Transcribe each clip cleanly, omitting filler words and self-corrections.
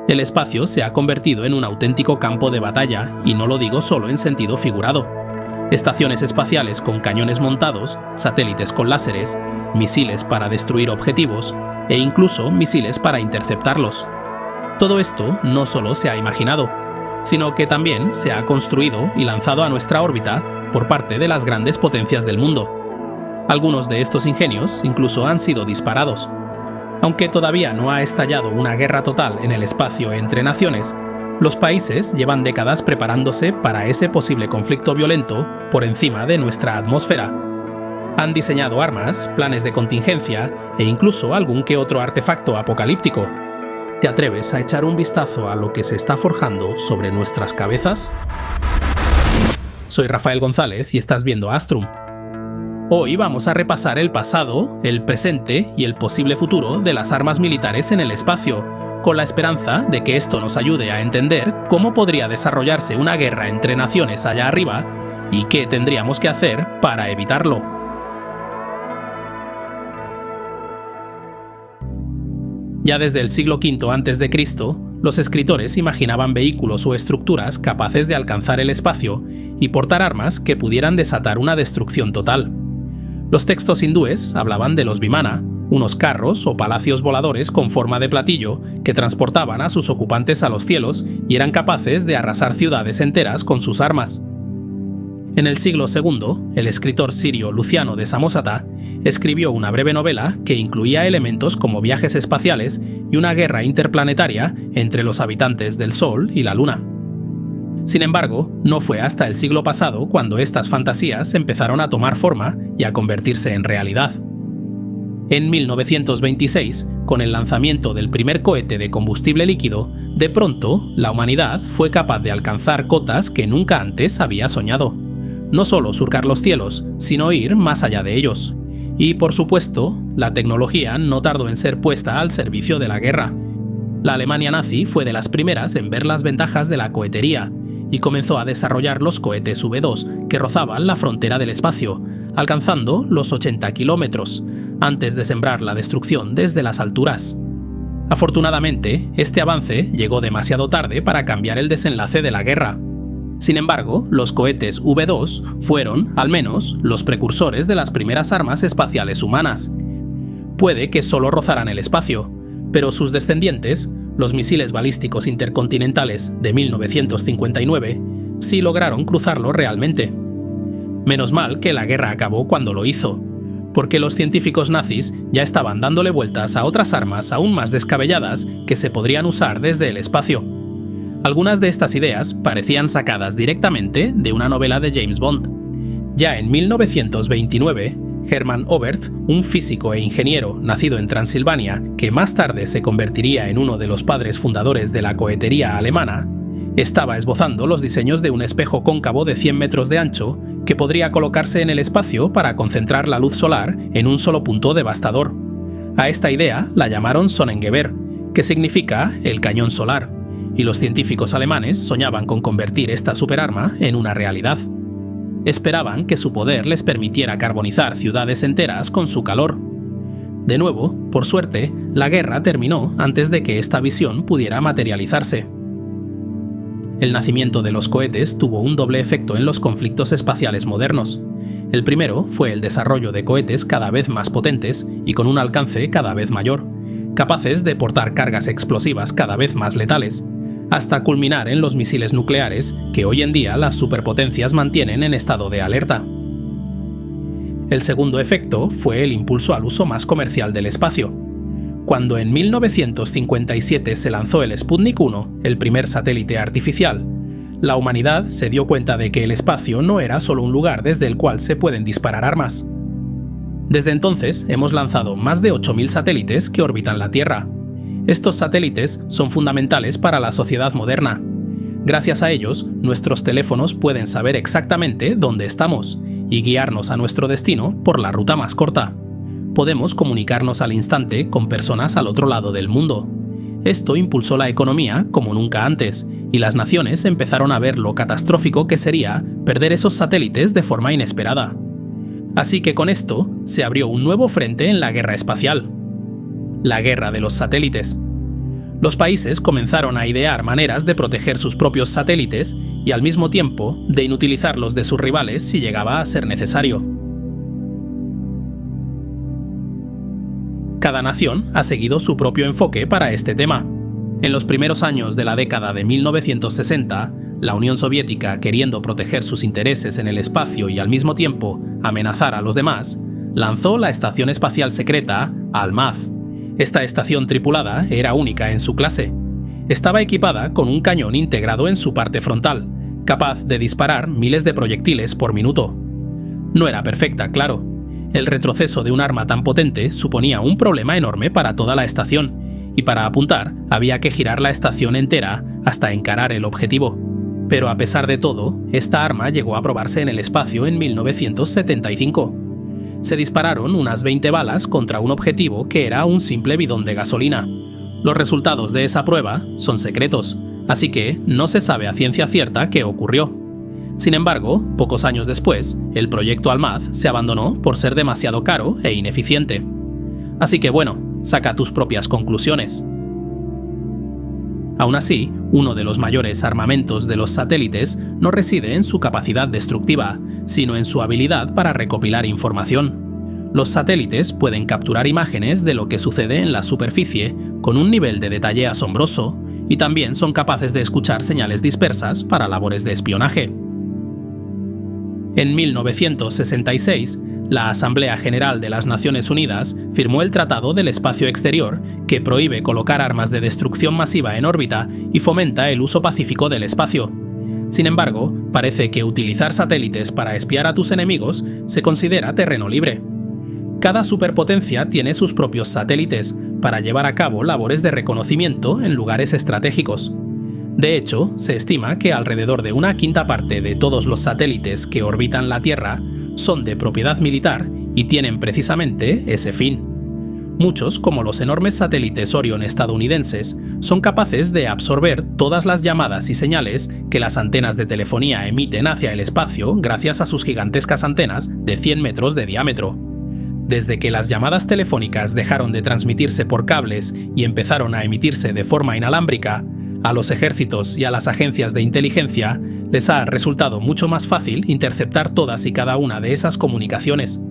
El espacio se ha convertido en un auténtico campo de batalla, y no lo digo solo en sentido figurado. Estaciones espaciales con cañones montados, satélites con láseres, misiles para destruir objetivos e incluso misiles para interceptarlos. Todo esto no solo se ha imaginado, sino que también se ha construido y lanzado a nuestra órbita por parte de las grandes potencias del mundo. Algunos de estos ingenios incluso han sido disparados. Aunque todavía no ha estallado una guerra total en el espacio entre naciones, los países llevan décadas preparándose para ese posible conflicto violento por encima de nuestra atmósfera. Han diseñado armas, planes de contingencia e incluso algún que otro artefacto apocalíptico. ¿Te atreves a echar un vistazo a lo que se está forjando sobre nuestras cabezas? Soy Rafael González y estás viendo Astrum. Hoy vamos a repasar el pasado, el presente y el posible futuro de las armas militares en el espacio, con la esperanza de que esto nos ayude a entender cómo podría desarrollarse una guerra entre naciones allá arriba y qué tendríamos que hacer para evitarlo. Ya desde el siglo V a.C., los escritores imaginaban vehículos o estructuras capaces de alcanzar el espacio y portar armas que pudieran desatar una destrucción total. Los textos hindúes hablaban de los vimana, unos carros o palacios voladores con forma de platillo que transportaban a sus ocupantes a los cielos y eran capaces de arrasar ciudades enteras con sus armas. En el siglo II, el escritor sirio Luciano de Samosata escribió una breve novela que incluía elementos como viajes espaciales y una guerra interplanetaria entre los habitantes del Sol y la Luna. Sin embargo, no fue hasta el siglo pasado cuando estas fantasías empezaron a tomar forma y a convertirse en realidad. En 1926, con el lanzamiento del primer cohete de combustible líquido, de pronto la humanidad fue capaz de alcanzar cotas que nunca antes había soñado. No solo surcar los cielos, sino ir más allá de ellos. Y, por supuesto, la tecnología no tardó en ser puesta al servicio de la guerra. La Alemania nazi fue de las primeras en ver las ventajas de la cohetería y comenzó a desarrollar los cohetes V2 que rozaban la frontera del espacio, alcanzando los 80 kilómetros, antes de sembrar la destrucción desde las alturas. Afortunadamente, este avance llegó demasiado tarde para cambiar el desenlace de la guerra. Sin embargo, los cohetes V2 fueron, al menos, los precursores de las primeras armas espaciales humanas. Puede que solo rozaran el espacio, pero sus descendientes, los misiles balísticos intercontinentales de 1959, sí lograron cruzarlo realmente. Menos mal que la guerra acabó cuando lo hizo, porque los científicos nazis ya estaban dándole vueltas a otras armas aún más descabelladas que se podrían usar desde el espacio. Algunas de estas ideas parecían sacadas directamente de una novela de James Bond. Ya en 1929, Hermann Oberth, un físico e ingeniero nacido en Transilvania, que más tarde se convertiría en uno de los padres fundadores de la cohetería alemana, estaba esbozando los diseños de un espejo cóncavo de 100 metros de ancho que podría colocarse en el espacio para concentrar la luz solar en un solo punto devastador. A esta idea la llamaron Sonnengewehr, que significa el cañón solar, y los científicos alemanes soñaban con convertir esta superarma en una realidad. Esperaban que su poder les permitiera carbonizar ciudades enteras con su calor. De nuevo, por suerte, la guerra terminó antes de que esta visión pudiera materializarse. El nacimiento de los cohetes tuvo un doble efecto en los conflictos espaciales modernos. El primero fue el desarrollo de cohetes cada vez más potentes y con un alcance cada vez mayor, capaces de portar cargas explosivas cada vez más letales, hasta culminar en los misiles nucleares que hoy en día las superpotencias mantienen en estado de alerta. El segundo efecto fue el impulso al uso más comercial del espacio. Cuando en 1957 se lanzó el Sputnik 1, el primer satélite artificial, la humanidad se dio cuenta de que el espacio no era solo un lugar desde el cual se pueden disparar armas. Desde entonces hemos lanzado más de 8.000 satélites que orbitan la Tierra. Estos satélites son fundamentales para la sociedad moderna. Gracias a ellos, nuestros teléfonos pueden saber exactamente dónde estamos y guiarnos a nuestro destino por la ruta más corta. Podemos comunicarnos al instante con personas al otro lado del mundo. Esto impulsó la economía como nunca antes, y las naciones empezaron a ver lo catastrófico que sería perder esos satélites de forma inesperada. Así que con esto se abrió un nuevo frente en la guerra espacial: la guerra de los satélites. Los países comenzaron a idear maneras de proteger sus propios satélites y al mismo tiempo de inutilizar los de sus rivales si llegaba a ser necesario. Cada nación ha seguido su propio enfoque para este tema. En los primeros años de la década de 1960, la Unión Soviética, queriendo proteger sus intereses en el espacio y al mismo tiempo amenazar a los demás, lanzó la estación espacial secreta Almaz. Esta estación tripulada era única en su clase. Estaba equipada con un cañón integrado en su parte frontal, capaz de disparar miles de proyectiles por minuto. No era perfecta, claro. El retroceso de un arma tan potente suponía un problema enorme para toda la estación, y para apuntar había que girar la estación entera hasta encarar el objetivo. Pero a pesar de todo, esta arma llegó a probarse en el espacio en 1975. Se dispararon unas 20 balas contra un objetivo que era un simple bidón de gasolina. Los resultados de esa prueba son secretos, así que no se sabe a ciencia cierta qué ocurrió. Sin embargo, pocos años después, el proyecto Almaz se abandonó por ser demasiado caro e ineficiente. Así que bueno, saca tus propias conclusiones. Aún así, uno de los mayores armamentos de los satélites no reside en su capacidad destructiva, sino en su habilidad para recopilar información. Los satélites pueden capturar imágenes de lo que sucede en la superficie con un nivel de detalle asombroso, y también son capaces de escuchar señales dispersas para labores de espionaje. En 1966, la Asamblea General de las Naciones Unidas firmó el Tratado del Espacio Exterior, que prohíbe colocar armas de destrucción masiva en órbita y fomenta el uso pacífico del espacio. Sin embargo, parece que utilizar satélites para espiar a tus enemigos se considera terreno libre. Cada superpotencia tiene sus propios satélites para llevar a cabo labores de reconocimiento en lugares estratégicos. De hecho, se estima que alrededor de una quinta parte de todos los satélites que orbitan la Tierra son de propiedad militar y tienen precisamente ese fin. Muchos, como los enormes satélites Orion estadounidenses, son capaces de absorber todas las llamadas y señales que las antenas de telefonía emiten hacia el espacio gracias a sus gigantescas antenas de 100 metros de diámetro. Desde que las llamadas telefónicas dejaron de transmitirse por cables y empezaron a emitirse de forma inalámbrica, a los ejércitos y a las agencias de inteligencia les ha resultado mucho más fácil interceptar todas y cada una de esas comunicaciones.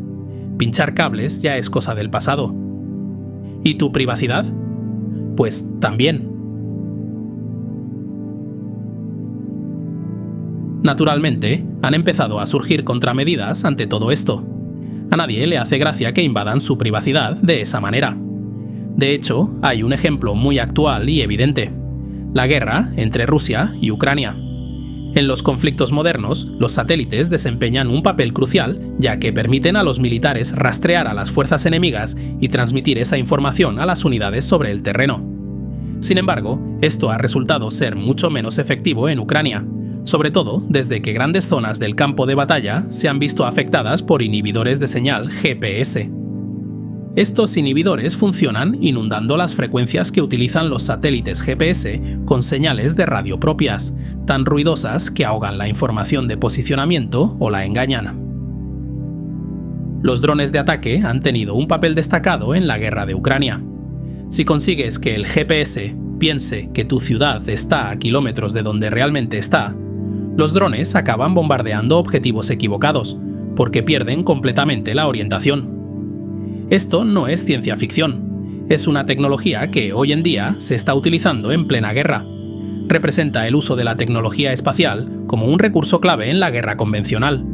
Pinchar cables ya es cosa del pasado. ¿Y tu privacidad? Pues también. Naturalmente, han empezado a surgir contramedidas ante todo esto. A nadie le hace gracia que invadan su privacidad de esa manera. De hecho, hay un ejemplo muy actual y evidente: la guerra entre Rusia y Ucrania. En los conflictos modernos, los satélites desempeñan un papel crucial, ya que permiten a los militares rastrear a las fuerzas enemigas y transmitir esa información a las unidades sobre el terreno. Sin embargo, esto ha resultado ser mucho menos efectivo en Ucrania, sobre todo desde que grandes zonas del campo de batalla se han visto afectadas por inhibidores de señal GPS. Estos inhibidores funcionan inundando las frecuencias que utilizan los satélites GPS con señales de radio propias, tan ruidosas que ahogan la información de posicionamiento o la engañan. Los drones de ataque han tenido un papel destacado en la guerra de Ucrania. Si consigues que el GPS piense que tu ciudad está a kilómetros de donde realmente está, los drones acaban bombardeando objetivos equivocados, porque pierden completamente la orientación. Esto no es ciencia ficción, es una tecnología que hoy en día se está utilizando en plena guerra. Representa el uso de la tecnología espacial como un recurso clave en la guerra convencional.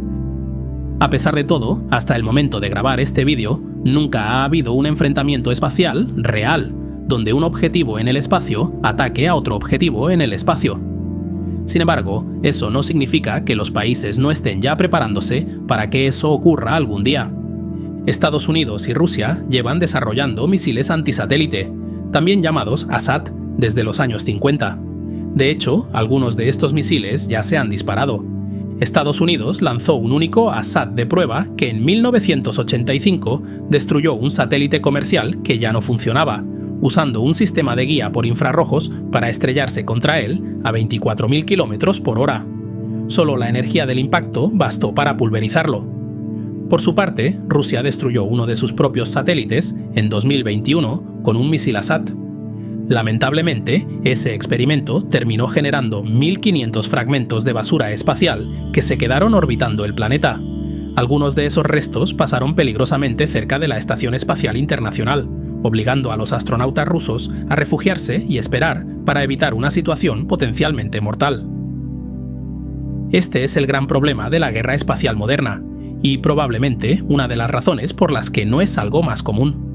A pesar de todo, hasta el momento de grabar este vídeo, nunca ha habido un enfrentamiento espacial real, donde un objetivo en el espacio ataque a otro objetivo en el espacio. Sin embargo, eso no significa que los países no estén ya preparándose para que eso ocurra algún día. Estados Unidos y Rusia llevan desarrollando misiles antisatélite, también llamados ASAT, desde los años 50. De hecho, algunos de estos misiles ya se han disparado. Estados Unidos lanzó un único ASAT de prueba que en 1985 destruyó un satélite comercial que ya no funcionaba, usando un sistema de guía por infrarrojos para estrellarse contra él a 24.000 km/h. Solo la energía del impacto bastó para pulverizarlo. Por su parte, Rusia destruyó uno de sus propios satélites en 2021 con un misil ASAT. Lamentablemente, ese experimento terminó generando 1.500 fragmentos de basura espacial que se quedaron orbitando el planeta. Algunos de esos restos pasaron peligrosamente cerca de la Estación Espacial Internacional, obligando a los astronautas rusos a refugiarse y esperar para evitar una situación potencialmente mortal. Este es el gran problema de la guerra espacial moderna, y probablemente una de las razones por las que no es algo más común.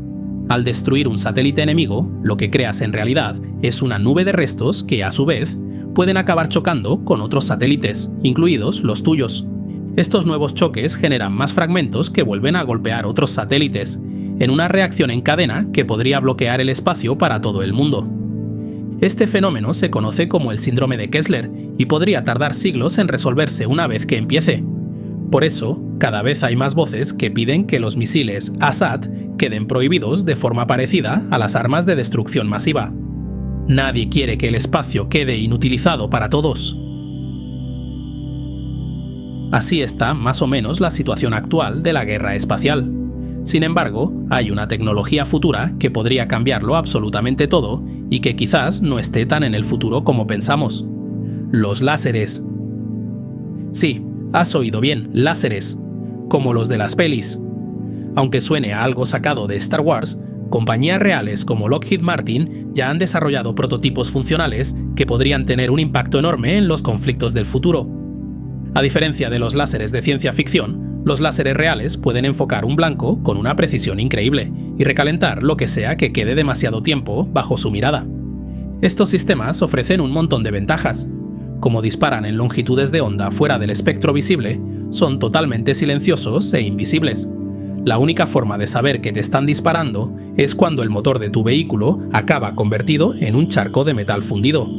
Al destruir un satélite enemigo, lo que creas en realidad es una nube de restos que, a su vez, pueden acabar chocando con otros satélites, incluidos los tuyos. Estos nuevos choques generan más fragmentos que vuelven a golpear otros satélites, en una reacción en cadena que podría bloquear el espacio para todo el mundo. Este fenómeno se conoce como el síndrome de Kessler y podría tardar siglos en resolverse una vez que empiece. Por eso, cada vez hay más voces que piden que los misiles ASAT queden prohibidos de forma parecida a las armas de destrucción masiva. Nadie quiere que el espacio quede inutilizado para todos. Así está más o menos la situación actual de la guerra espacial. Sin embargo, hay una tecnología futura que podría cambiarlo absolutamente todo y que quizás no esté tan en el futuro como pensamos. Los láseres. Sí, has oído bien, láseres. Como los de las pelis. Aunque suene a algo sacado de Star Wars, compañías reales como Lockheed Martin ya han desarrollado prototipos funcionales que podrían tener un impacto enorme en los conflictos del futuro. A diferencia de los láseres de ciencia ficción, los láseres reales pueden enfocar un blanco con una precisión increíble y recalentar lo que sea que quede demasiado tiempo bajo su mirada. Estos sistemas ofrecen un montón de ventajas. Como disparan en longitudes de onda fuera del espectro visible, son totalmente silenciosos e invisibles. La única forma de saber que te están disparando es cuando el motor de tu vehículo acaba convertido en un charco de metal fundido.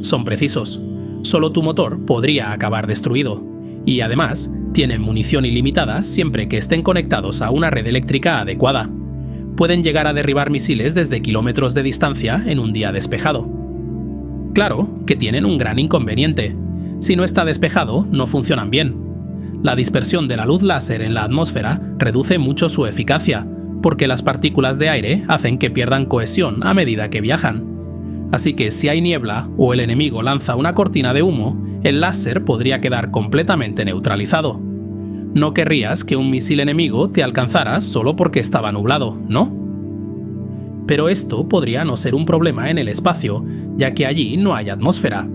Son precisos. Solo tu motor podría acabar destruido. Y además, tienen munición ilimitada siempre que estén conectados a una red eléctrica adecuada. Pueden llegar a derribar misiles desde kilómetros de distancia en un día despejado. Claro que tienen un gran inconveniente. Si no está despejado, no funcionan bien. La dispersión de la luz láser en la atmósfera reduce mucho su eficacia, porque las partículas de aire hacen que pierdan cohesión a medida que viajan. Así que si hay niebla o el enemigo lanza una cortina de humo, el láser podría quedar completamente neutralizado. No querrías que un misil enemigo te alcanzara solo porque estaba nublado, ¿no? Pero esto podría no ser un problema en el espacio, ya que allí no hay atmósfera.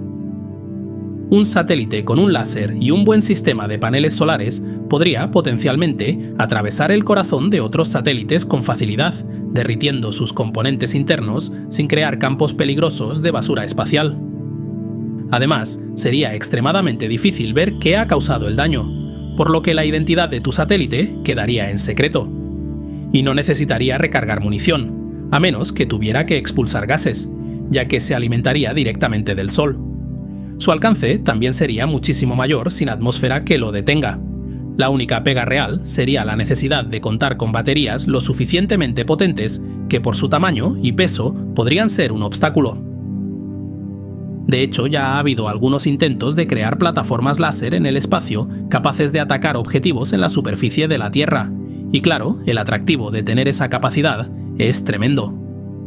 Un satélite con un láser y un buen sistema de paneles solares podría potencialmente atravesar el corazón de otros satélites con facilidad, derritiendo sus componentes internos sin crear campos peligrosos de basura espacial. Además, sería extremadamente difícil ver qué ha causado el daño, por lo que la identidad de tu satélite quedaría en secreto. Y no necesitaría recargar munición, a menos que tuviera que expulsar gases, ya que se alimentaría directamente del Sol. Su alcance también sería muchísimo mayor sin atmósfera que lo detenga. La única pega real sería la necesidad de contar con baterías lo suficientemente potentes que por su tamaño y peso podrían ser un obstáculo. De hecho, ya ha habido algunos intentos de crear plataformas láser en el espacio capaces de atacar objetivos en la superficie de la Tierra. Y claro, el atractivo de tener esa capacidad es tremendo.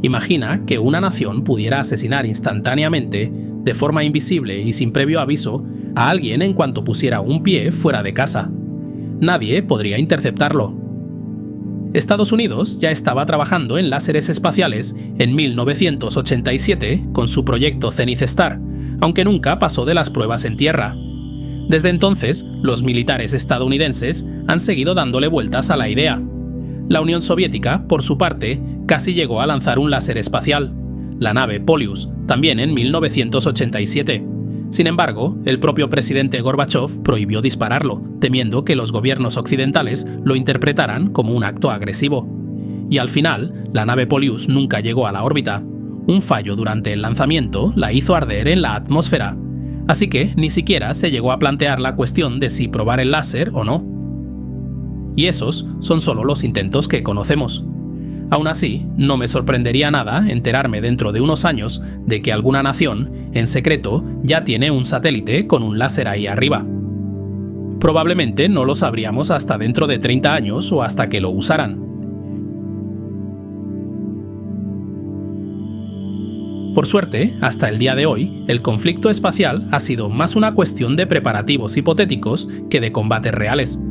Imagina que una nación pudiera asesinar instantáneamente, de forma invisible y sin previo aviso, a alguien en cuanto pusiera un pie fuera de casa. Nadie podría interceptarlo. Estados Unidos ya estaba trabajando en láseres espaciales en 1987 con su proyecto Zenith Star, aunque nunca pasó de las pruebas en tierra. Desde entonces, los militares estadounidenses han seguido dándole vueltas a la idea. La Unión Soviética, por su parte, casi llegó a lanzar un láser espacial, la nave Polius, también en 1987. Sin embargo, el propio presidente Gorbachov prohibió dispararlo, temiendo que los gobiernos occidentales lo interpretaran como un acto agresivo. Y al final, la nave Polius nunca llegó a la órbita. Un fallo durante el lanzamiento la hizo arder en la atmósfera. Así que ni siquiera se llegó a plantear la cuestión de si probar el láser o no. Y esos son solo los intentos que conocemos. Aún así, no me sorprendería nada enterarme dentro de unos años de que alguna nación, en secreto, ya tiene un satélite con un láser ahí arriba. Probablemente no lo sabríamos hasta dentro de 30 años o hasta que lo usaran. Por suerte, hasta el día de hoy, el conflicto espacial ha sido más una cuestión de preparativos hipotéticos que de combates reales.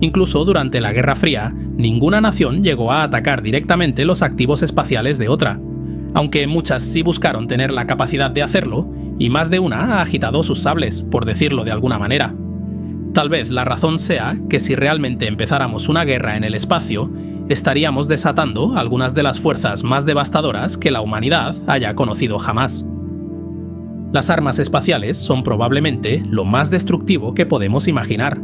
Incluso durante la Guerra Fría, ninguna nación llegó a atacar directamente los activos espaciales de otra, aunque muchas sí buscaron tener la capacidad de hacerlo, y más de una ha agitado sus sables, por decirlo de alguna manera. Tal vez la razón sea que si realmente empezáramos una guerra en el espacio, estaríamos desatando algunas de las fuerzas más devastadoras que la humanidad haya conocido jamás. Las armas espaciales son probablemente lo más destructivo que podemos imaginar.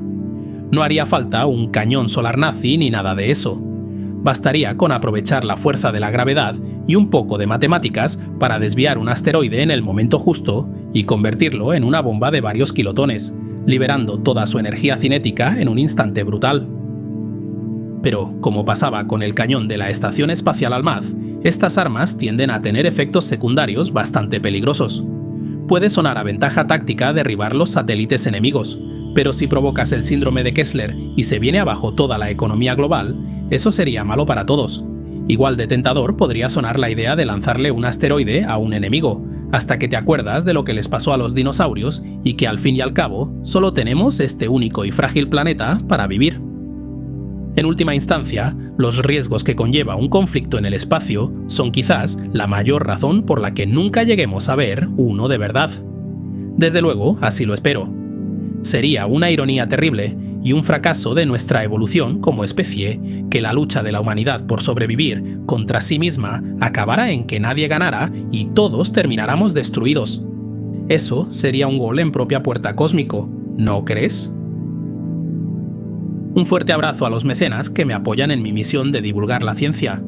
No haría falta un cañón solar nazi ni nada de eso. Bastaría con aprovechar la fuerza de la gravedad y un poco de matemáticas para desviar un asteroide en el momento justo y convertirlo en una bomba de varios kilotones, liberando toda su energía cinética en un instante brutal. Pero, como pasaba con el cañón de la Estación Espacial Almaz, estas armas tienden a tener efectos secundarios bastante peligrosos. Puede sonar a ventaja táctica derribar los satélites enemigos, pero si provocas el síndrome de Kessler y se viene abajo toda la economía global, eso sería malo para todos. Igual de tentador podría sonar la idea de lanzarle un asteroide a un enemigo, hasta que te acuerdas de lo que les pasó a los dinosaurios y que al fin y al cabo solo tenemos este único y frágil planeta para vivir. En última instancia, los riesgos que conlleva un conflicto en el espacio son quizás la mayor razón por la que nunca lleguemos a ver uno de verdad. Desde luego, así lo espero. Sería una ironía terrible y un fracaso de nuestra evolución como especie que la lucha de la humanidad por sobrevivir contra sí misma acabara en que nadie ganara y todos termináramos destruidos. Eso sería un gol en propia puerta cósmico, ¿no crees? Un fuerte abrazo a los mecenas que me apoyan en mi misión de divulgar la ciencia.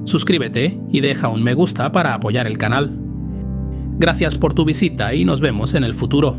Suscríbete y deja un me gusta para apoyar el canal. Gracias por tu visita y nos vemos en el futuro.